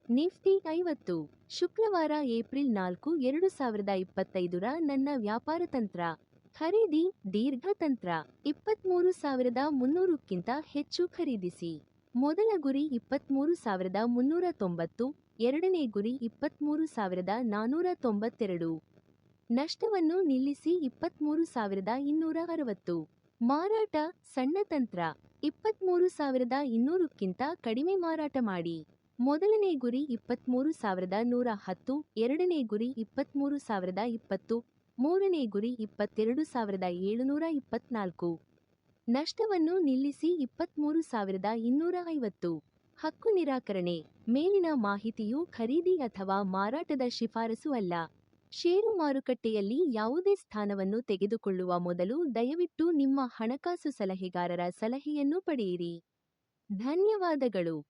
Nifty 50 ಶುಕ್ರವಾರ April 4, 2025 ನನ್ನ ವ್ಯಾಪಾರ ತಂತ್ರ. ಖರೀದಿ ದೀರ್ಘ ತಂತ್ರ. 23,300ಕ್ಕಿಂತ ಹೆಚ್ಚು ಖರೀದಿಸಿ. ಮೊದಲ ಗುರಿ 23,390, ಎರಡನೇ ಗುರಿ 23,492. ನಷ್ಟವನ್ನು ನಿಲ್ಲಿಸಿ 23,260. ಮಾರಾಟ ಸಣ್ಣ ತಂತ್ರ. 23,200ಕ್ಕಿಂತ ಕಡಿಮೆ ಮಾರಾಟ ಮಾಡಿ. ಮೊದಲನೇ ಗುರಿ 23,110, ಎರಡನೇ ಗುರಿ 23,020, ಮೂರನೇ ಗುರಿ 22,724. ನಷ್ಟವನ್ನು ನಿಲ್ಲಿಸಿ 23,250. ಹಕ್ಕು ನಿರಾಕರಣೆ. ಮೇಲಿನ ಮಾಹಿತಿಯು ಖರೀದಿ ಅಥವಾ ಮಾರಾಟದ ಶಿಫಾರಸು ಅಲ್ಲ. ಷೇರು ಮಾರುಕಟ್ಟೆಯಲ್ಲಿ ಯಾವುದೇ ಸ್ಥಾನವನ್ನು ತೆಗೆದುಕೊಳ್ಳುವ ಮೊದಲು ದಯವಿಟ್ಟು ನಿಮ್ಮ ಹಣಕಾಸು ಸಲಹೆಗಾರರ ಸಲಹೆಯನ್ನು ಪಡೆಯಿರಿ. ಧನ್ಯವಾದಗಳು.